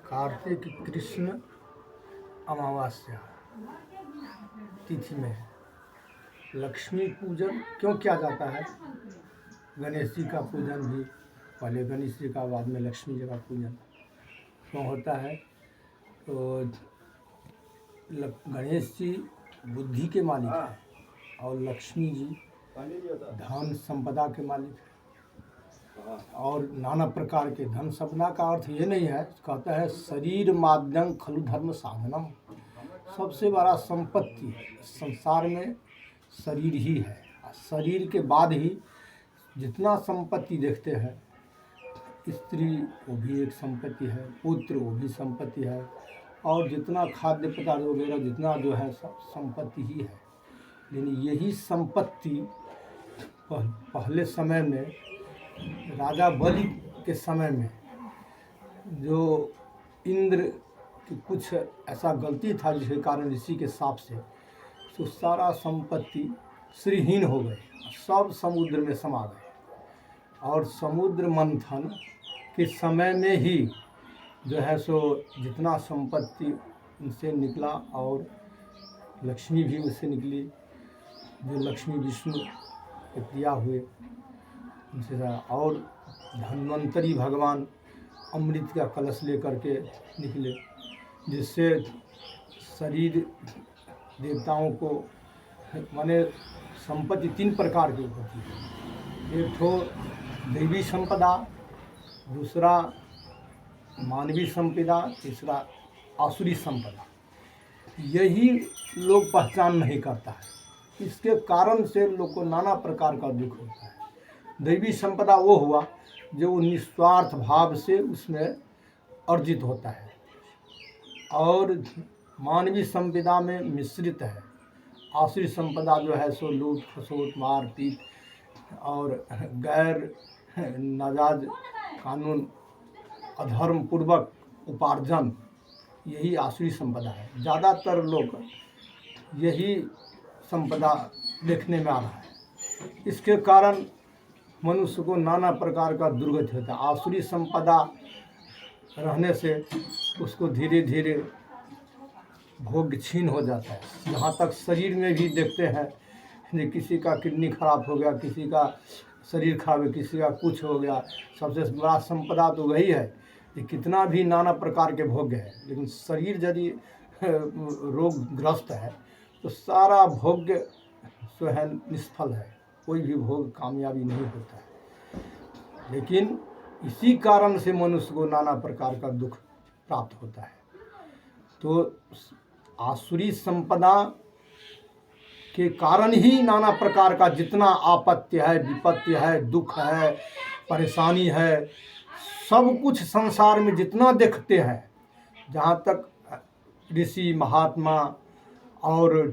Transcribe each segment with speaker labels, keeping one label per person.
Speaker 1: कार्तिक कृष्ण अमावस्या तिथि में लक्ष्मी पूजन क्यों किया जाता है। गणेश जी का पूजन भी पहले गणेश जी का, बाद में लक्ष्मी जी का पूजन क्यों होता है। तो गणेश जी बुद्धि के मालिक हैं और लक्ष्मी जी धन संपदा के मालिक हैं। और नाना प्रकार के धन संपदा का अर्थ ये नहीं है, कहता है शरीर माध्यम खलु धर्म साधनम। सबसे बड़ा संपत्ति संसार में शरीर ही है। शरीर के बाद ही जितना संपत्ति देखते हैं, स्त्री वो भी एक संपत्ति है, पुत्र वो भी संपत्ति है, और जितना खाद्य पदार्थ वगैरह जितना जो है सब संपत्ति ही है। लेकिन यही संपत्ति पहले समय में राजा बलि के समय में जो इंद्र की कुछ ऐसा गलती था जिसके कारण ऋषि के शाप से तो सारा संपत्ति श्रीहीन हो गए, सब समुद्र में समा गए। और समुद्र मंथन के समय में ही जो है सो जितना संपत्ति उनसे निकला और लक्ष्मी भी उससे निकली, जो लक्ष्मी विष्णु के प्रिया हुए उनसे। और धन्वंतरी भगवान अमृत का कलश लेकर के निकले, जिससे शरीर देवताओं को माने संपत्ति 3 प्रकार की होती है। एक तो दैवी संपदा, दूसरा मानवीय संपदा, तीसरा आसुरी संपदा। यही लोग पहचान नहीं करता है। इसके कारण से लोग को नाना प्रकार का दुख होता है। दैवी संपदा वो हुआ जो निस्वार्थ भाव से उसमें अर्जित होता है, और मानवीय संपदा में मिश्रित है। आसुरी संपदा जो है सो लूट खसोट मारपीट और गैर नाजायज कानून अधर्म पूर्वक उपार्जन, यही आसुरी संपदा है। ज़्यादातर लोग यही संपदा देखने में आ रहा है। इसके कारण मनुष्य को नाना प्रकार का दुर्गति होता है। आसुरी संपदा रहने से उसको धीरे धीरे भोग छीन हो जाता है। जहाँ तक शरीर में भी देखते हैं कि किसी का किडनी खराब हो गया, किसी का शरीर खराब है, किसी का कुछ हो गया। सबसे बड़ा संपदा तो वही है कि कितना भी नाना प्रकार के भोग्य है, लेकिन शरीर यदि रोगग्रस्त है तो सारा भोग्य जो है निष्फल है, कोई भी भोग कामयाबी नहीं होता है। लेकिन इसी कारण से मनुष्य को नाना प्रकार का दुख प्राप्त होता है। तो आसुरी संपदा के कारण ही नाना प्रकार का जितना आपत्ति है, विपत्ति है, दुख है, परेशानी है, सब कुछ संसार में जितना देखते हैं, जहाँ तक ऋषि महात्मा और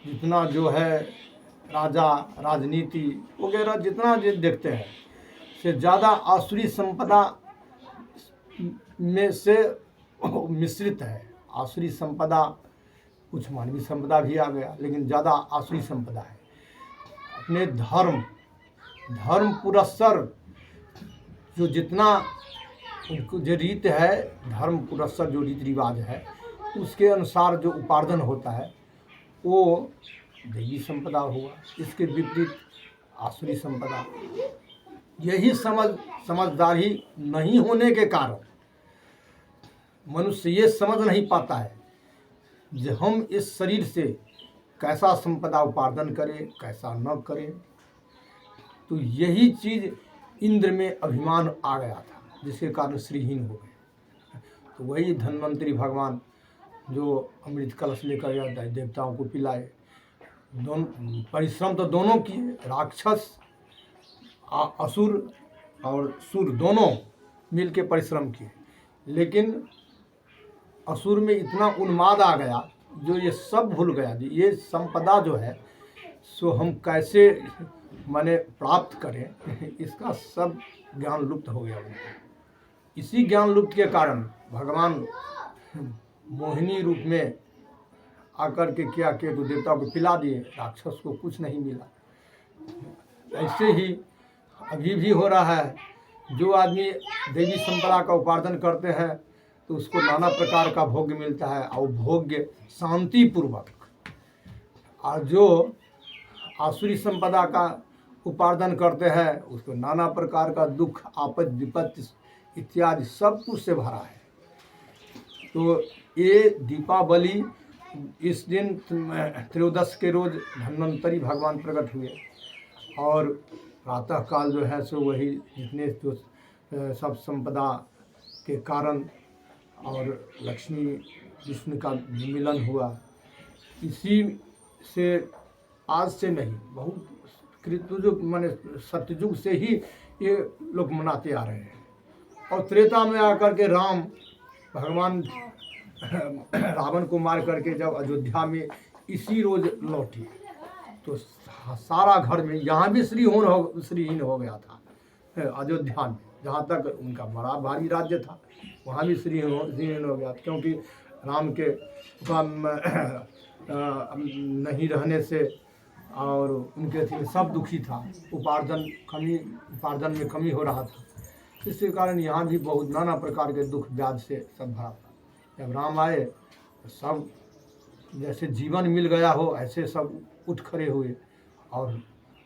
Speaker 1: जितना जो है राजा राजनीति वगैरह जितना जो देखते हैं, से ज़्यादा आसुरी संपदा में से मिश्रित है। आसुरी संपदा, कुछ मानवीय संपदा भी आ गया, लेकिन ज़्यादा आसुरी संपदा है। अपने धर्म पुरस्सर जो जितना उनको जो रीत है, धर्म पुरस्सर जो रीति रिवाज है, उसके अनुसार जो उपार्जन होता है वो दैवी संपदा हुआ। इसके विपरीत आसुरी संपदा। यही समझदारी नहीं होने के कारण मनुष्य ये समझ नहीं पाता है कि हम इस शरीर से कैसा संपदा उपार्जन करें, कैसा न करें। तो यही चीज़ इंद्र में अभिमान आ गया था, जिसके कारण श्रीहीन हो गए। तो वही धन्वंतरी भगवान जो अमृत कलश लेकर जाता है, देवताओं को पिलाए। दोनों परिश्रम तो दोनों किए, राक्षस असुर और सुर दोनों मिलके परिश्रम किए, लेकिन असुर में इतना उन्माद आ गया जो ये सब भूल गया। ये संपदा जो है सो हम कैसे माने प्राप्त करें, इसका सब ज्ञान लुप्त हो गया। इसी ज्ञान लुप्त के कारण भगवान मोहिनी रूप में आकर के क्या किए, तो देवताओं को पिला दिए, राक्षस को कुछ नहीं मिला। ऐसे ही अभी भी हो रहा है। जो आदमी देवी संपदा का उपार्जन करते हैं तो उसको नाना प्रकार का भोग्य मिलता है, और भोग्य शांति पूर्वक। और जो आसुरी संपदा का उपार्जन करते हैं उसको नाना प्रकार का दुख, आपद, विपत्ति इत्यादि सब कुछ से भरा है। तो ये दीपावली, इस दिन त्रयोदश के रोज धन्वंतरी भगवान प्रकट हुए, और प्रातः काल जो है सो वही जितने जो सब संपदा के कारण और लक्ष्मी विष्णु का मिलन हुआ। इसी से आज से नहीं, बहुत कृतयुग माने सतयुग से ही ये लोग मनाते आ रहे हैं। और त्रेता में आकर के राम भगवान रावण को मार करके जब अयोध्या में इसी रोज लौटे तो सारा घर में, यहाँ भी श्रीहीन हो गया था अयोध्या में, जहाँ तक उनका बड़ा भारी राज्य था वहाँ भी श्रीहीन हो गया, क्योंकि राम के नहीं रहने से और उनके थी सब दुखी था, उपार्जन में कमी हो रहा था। इसके कारण यहाँ भी बहुत नाना प्रकार के दुख व्याध से सब भरा था। जब राम आए तो सब जैसे जीवन मिल गया हो ऐसे सब उठ खड़े हुए, और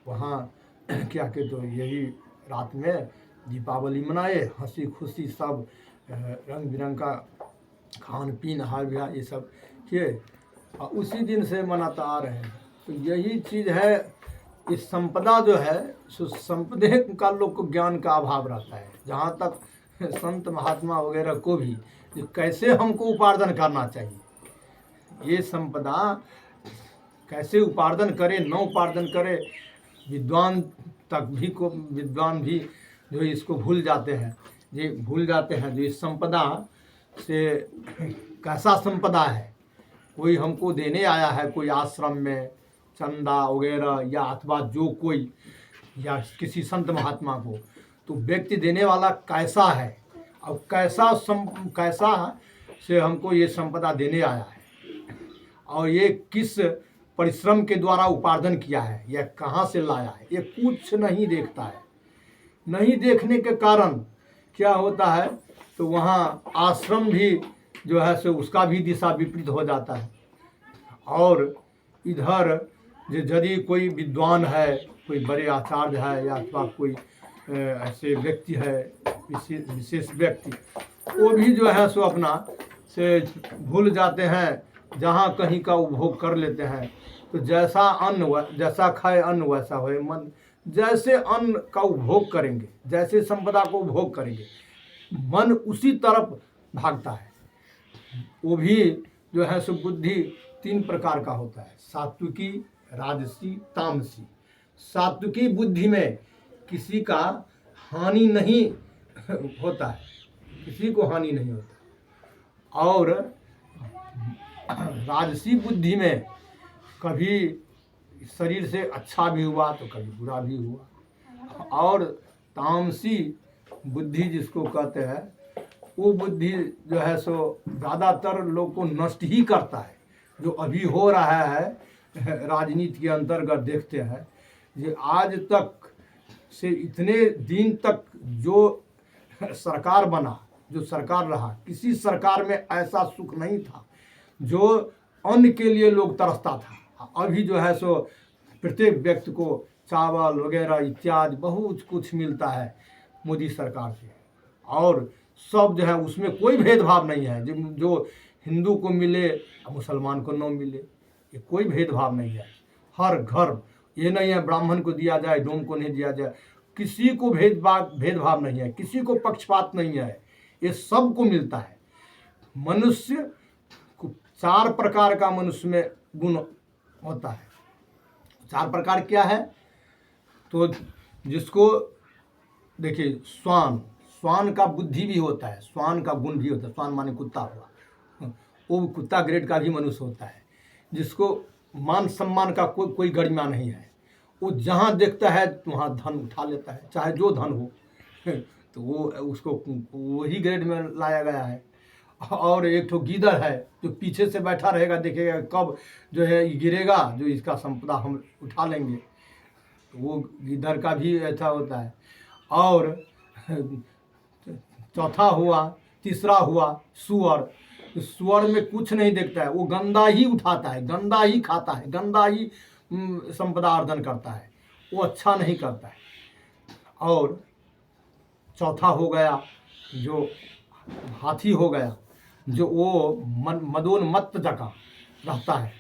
Speaker 1: वहाँ क्या कहते तो यही रात में दीपावली मनाए, हंसी खुशी सब रंग बिरंग का खान पीन हाल विहार ये सब किए, और उसी दिन से मनाता आ रहे हैं। तो यही चीज़ है, इस संपदा जो है सो संपदे का लोग को ज्ञान का अभाव रहता है। जहाँ तक संत महात्मा वगैरह को भी कैसे हमको उपार्जन करना चाहिए, ये संपदा कैसे उपार्जन करे न उपार्जन करे, विद्वान भी जो इसको भूल जाते हैं, जो इस संपदा से कैसा संपदा है। कोई हमको देने आया है, कोई आश्रम में चंदा वगैरह या अथवा जो कोई या किसी संत महात्मा को, तो व्यक्ति देने वाला कैसा है और कैसा से हमको ये संपदा देने आया है, और ये किस परिश्रम के द्वारा उपार्जन किया है, यह कहाँ से लाया है, ये कुछ नहीं देखता है। नहीं देखने के कारण क्या होता है, तो वहाँ आश्रम भी जो है सो उसका भी दिशा विपरीत हो जाता है। और इधर यदि कोई विद्वान है, कोई बड़े आचार्य है या अथवा कोई ऐसे व्यक्ति है, विशेष व्यक्ति, वो भी जो है सो अपना से भूल जाते हैं, जहाँ कहीं का उपभोग कर लेते हैं। तो जैसा खाए अन्न वैसा होए मन, जैसे अन्न का उपभोग करेंगे, जैसे संपदा को उपभोग करेंगे, मन उसी तरफ भागता है। वो भी जो है सो बुद्धि 3 प्रकार का होता है, सात्विकी, राजसी, तामसी। सात्विकी बुद्धि में किसी का हानि नहीं होता है, किसी को हानि नहीं होता। और राजसी बुद्धि में कभी शरीर से अच्छा भी हुआ तो कभी बुरा भी हुआ। और तामसी बुद्धि जिसको कहते हैं, वो बुद्धि जो है सो ज़्यादातर लोग को नष्ट ही करता है। जो अभी हो रहा है राजनीति के अंतर्गत देखते हैं, ये आज तक से इतने दिन तक जो सरकार बना, जो सरकार रहा, किसी सरकार में ऐसा सुख नहीं था। जो अन्न के लिए लोग तरसता था, अभी जो है सो प्रत्येक व्यक्ति को चावल वगैरह इत्यादि बहुत कुछ मिलता है मोदी सरकार से। और सब जो है उसमें कोई भेदभाव नहीं है, जो हिंदू को मिले मुसलमान को न मिले, ये कोई भेदभाव नहीं है। हर घर, ये नहीं है ब्राह्मण को दिया जाए डोम को नहीं दिया जाए, किसी को भेदभाव नहीं है, किसी को पक्षपात नहीं है, ये सब को मिलता है। मनुष्य को 4 प्रकार का मनुष्य में गुण होता है। 4 प्रकार क्या है, तो जिसको देखिए श्वान का बुद्धि भी होता है, श्वान का गुण भी होता है। श्वान माने कुत्ता हुआ, वो कुत्ता ग्रेड का भी मनुष्य होता है, जिसको मान सम्मान का कोई गरिमा नहीं है। वो जहाँ देखता है वहाँ धन उठा लेता है, चाहे जो धन हो तो वो उसको वही ग्रेड में लाया गया है। और एक तो गीदड़ है जो पीछे से बैठा रहेगा, देखेगा कब जो है गिरेगा, जो इसका संपदा हम उठा लेंगे, तो वो गीदड़ का भी ऐसा होता है। और चौथा हुआ, तीसरा हुआ सूअर। सूअर में कुछ नहीं देखता है, वो गंदा ही उठाता है, गंदा ही खाता है, गंदा ही संपदा अर्जन करता है, वो अच्छा नहीं करता है। और चौथा हो गया जो हाथी हो गया, जो वो मदोन्मत्त जगह रहता है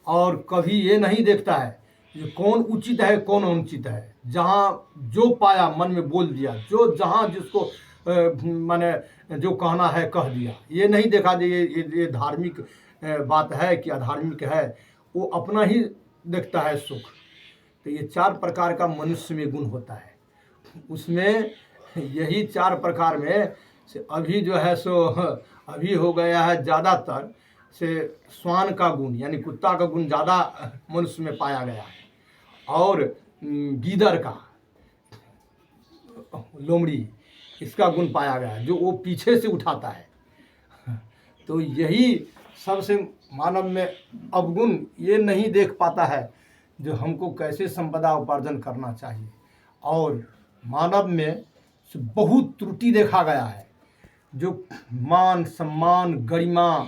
Speaker 1: और कभी ये नहीं देखता है कि कौन उचित है कौन अनुचित है। जहाँ जो पाया मन में बोल दिया, जो जहाँ जिसको माने जो कहना है कह दिया। ये नहीं देखा कि ये धार्मिक बात है कि अधार्मिक है, वो अपना ही देखता है सुख। तो ये 4 प्रकार का मनुष्य में गुण होता है। उसमें यही 4 प्रकार में से अभी जो है सो अभी हो गया है ज़्यादातर से श्वान का गुण, यानी कुत्ता का गुण ज़्यादा मनुष्य में पाया गया है। और गीदड़ का, लोमड़ी, इसका गुण पाया गया है, जो वो पीछे से उठाता है। तो यही सबसे मानव में अवगुण ये नहीं देख पाता है जो हमको कैसे संपदा उपार्जन करना चाहिए। और मानव में बहुत त्रुटि देखा गया है, जो मान सम्मान गरिमा